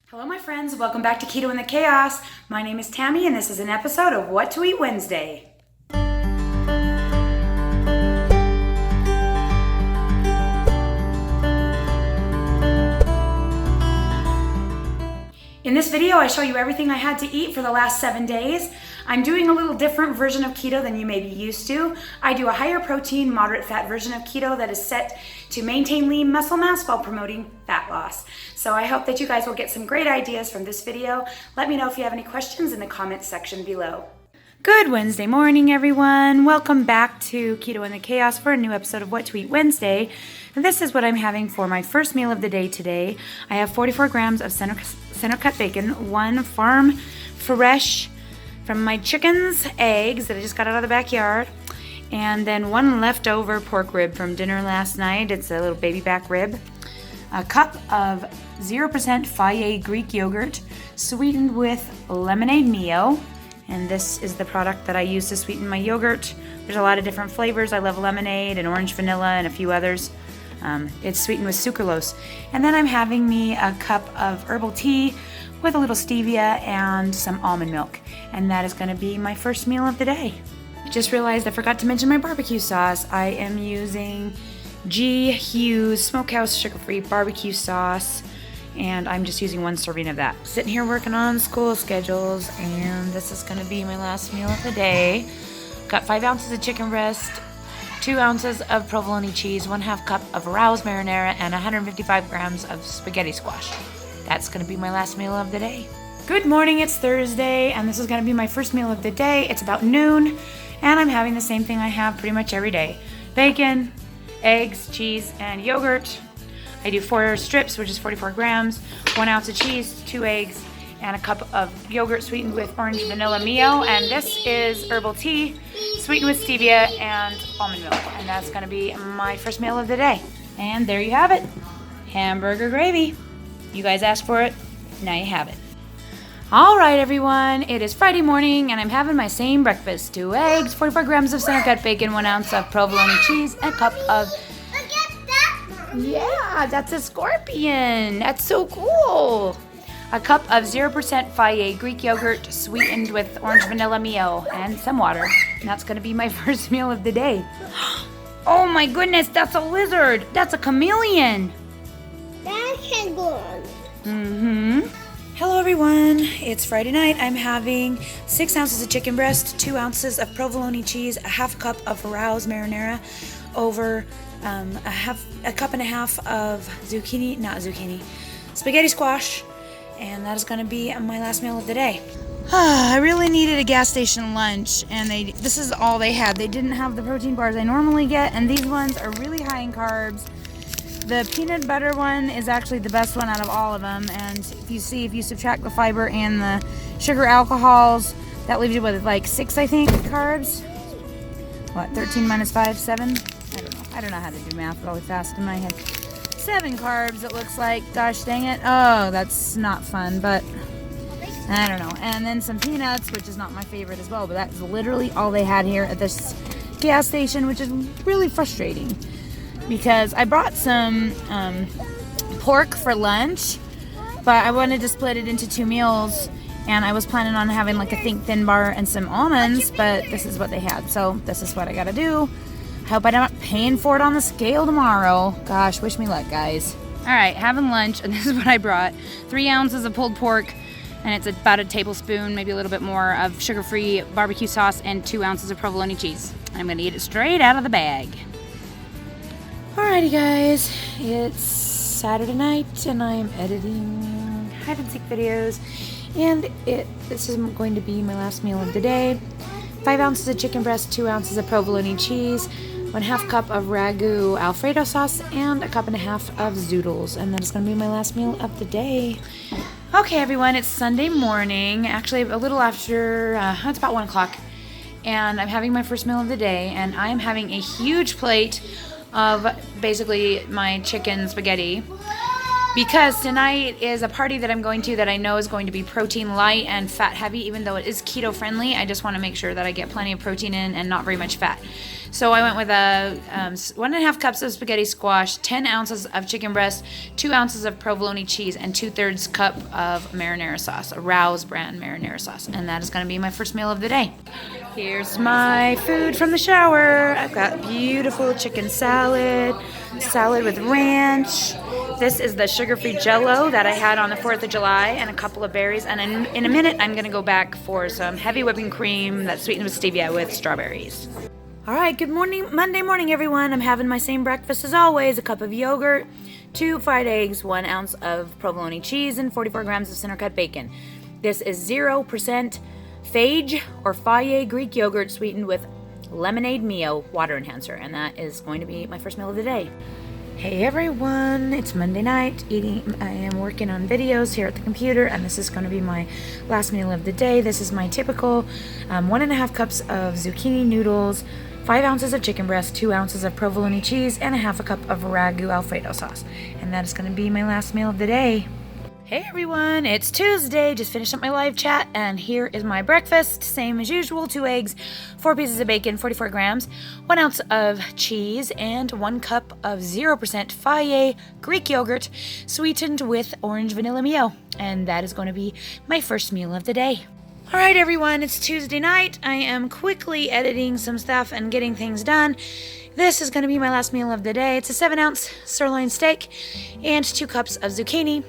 Hello my friends, welcome back to Keto in the Chaos. My name is Tammy and this is an episode of What to Eat Wednesday. In this video, I show you everything I had to eat for the last 7 days. I'm doing a little different version of keto than you may be used to. I do a higher protein, moderate fat version of keto that is set to maintain lean muscle mass while promoting fat loss. So I hope that you guys will get some great ideas from this video. Let me know if you have any questions in the comments section below. Good Wednesday morning, everyone. Welcome back to Keto in the Chaos for a new episode of What to Eat Wednesday. This is what I'm having for my first meal of the day today. I have 44 grams of center cut bacon, one farm fresh from my chickens' eggs that I just got out of the backyard, and then one leftover pork rib from dinner last night. It's a little baby back rib. A cup of 0% Fage Greek yogurt sweetened with lemonade Mio. And this is the product that I use to sweeten my yogurt. There's a lot of different flavors. I love lemonade and orange vanilla and a few others. It's sweetened with sucralose. And then I'm having me a cup of herbal tea with a little stevia and some almond milk. And that is going to be my first meal of the day. Just realized I forgot to mention my barbecue sauce. I am using G. Hughes Smokehouse sugar-free barbecue sauce. And I'm just using one serving of that. Sitting here working on school schedules, and this is going to be my last meal of the day. Got 5 ounces of chicken breast, 2 ounces of provolone cheese, 1/2 cup of Rao's marinara, and 155 grams of spaghetti squash. That's going to be my last meal of the day. Good morning, it's Thursday, and this is going to be my first meal of the day. It's about noon, and I'm having the same thing I have pretty much every day. Bacon, eggs, cheese, and yogurt. I do 4 strips, which is 44 grams, 1 ounce of cheese, 2 eggs, and a cup of yogurt sweetened with orange vanilla Mio. And this is herbal tea, sweetened with stevia and almond milk. And that's going to be my first meal of the day. And there you have it, hamburger gravy. You guys asked for it, now you have it. All right, everyone, it is Friday morning, and I'm having my same breakfast. 2 eggs, 44 grams of center cut bacon, 1 ounce of provolone cheese, and a cup of... Yeah, that's a scorpion. That's so cool. A cup of 0% Fage Greek yogurt sweetened with orange vanilla Mio and some water. And that's going to be my first meal of the day. Oh my goodness, that's a lizard. That's a chameleon. That's a good. Hello everyone, it's Friday night. I'm having 6 ounces of chicken breast, 2 ounces of provolone cheese, a 1/2 cup of Rao's marinara over a cup and a half of spaghetti squash, and that is going to be my last meal of the day. I really needed a gas station lunch, and this is all they had. They didn't have the protein bars I normally get, and these ones are really high in carbs. The peanut butter one is actually the best one out of all of them, and if you subtract the fiber and the sugar alcohols, that leaves you with like 6, I think, carbs. What, 13 minus 5, 7? I don't know how to do math really fast in my head. 7 carbs, it looks like. Gosh dang it. Oh, that's not fun, but I don't know. And then some peanuts, which is not my favorite as well, but that's literally all they had here at this gas station, which is really frustrating because I brought some pork for lunch, but I wanted to split it into 2 meals, and I was planning on having like a Think Thin bar and some almonds, but this is what they had, so this is what I gotta do. Hope I'm not paying for it on the scale tomorrow. Gosh, wish me luck, guys. All right, having lunch, and this is what I brought. 3 ounces of pulled pork, and it's about a tablespoon, maybe a little bit more, of sugar-free barbecue sauce and 2 ounces of provolone cheese. I'm gonna eat it straight out of the bag. Alrighty, guys, it's Saturday night, and I'm editing hide and seek videos, and this is going to be my last meal of the day. 5 ounces of chicken breast, 2 ounces of provolone cheese, 1/2 cup of ragu Alfredo sauce, and a cup and a half of zoodles. And that is going to be my last meal of the day. Okay, everyone, it's Sunday morning. Actually, a little after, it's about 1 o'clock. And I'm having my first meal of the day. And I am having a huge plate of basically my chicken spaghetti. because tonight is a party that I'm going to that I know is going to be protein light and fat heavy. Even though it is keto friendly, I just want to make sure that I get plenty of protein in and not very much fat. So I went with 1.5 cups of spaghetti squash, 10 ounces of chicken breast, 2 ounces of provolone cheese, and 2/3 cup of marinara sauce, a Rouse brand marinara sauce. And that is going to be my first meal of the day. Here's my food from the shower. I've got beautiful chicken salad with ranch. This is the sugar-free Jell-O that I had on the 4th of July, and a couple of berries. And in a minute, I'm going to go back for some heavy whipping cream that's sweetened with stevia with strawberries. All right, good morning, Monday morning, everyone. I'm having my same breakfast as always: a cup of yogurt, 2 fried eggs, 1 ounce of provolone cheese, and 44 grams of center-cut bacon. This is 0% phage or Fage Greek yogurt sweetened with lemonade Mio water enhancer, and that is going to be my first meal of the day. Hey everyone, it's Monday night. I am working on videos here at the computer, and this is going to be my last meal of the day. This is my typical 1.5 cups of zucchini noodles, 5 ounces of chicken breast, 2 ounces of provolone cheese, and 1/2 cup of ragu Alfredo sauce. And that is going to be my last meal of the day. Hey everyone, it's Tuesday. Just finished up my live chat, and here is my breakfast. Same as usual: 2 eggs, 4 pieces of bacon, 44 grams, 1 ounce of cheese, and 1 cup of 0% Fage Greek yogurt sweetened with orange vanilla Mio. And that is going to be my first meal of the day. All right, everyone, it's Tuesday night. I am quickly editing some stuff and getting things done. This is going to be my last meal of the day. It's a 7-ounce sirloin steak and 2 cups of zucchini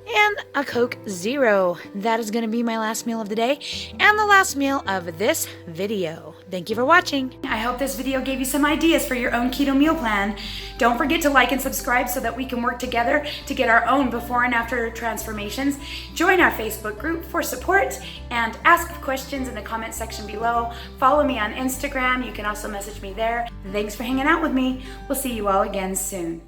and a Coke Zero. That is going to be my last meal of the day and the last meal of this video. Thank you for watching. I hope this video gave you some ideas for your own keto meal plan. Don't forget to like and subscribe so that we can work together to get our own before and after transformations. Join our Facebook group for support and ask questions in the comment section below. Follow me on Instagram. You can also message me there. Thanks for hanging out with me. We'll see you all again soon.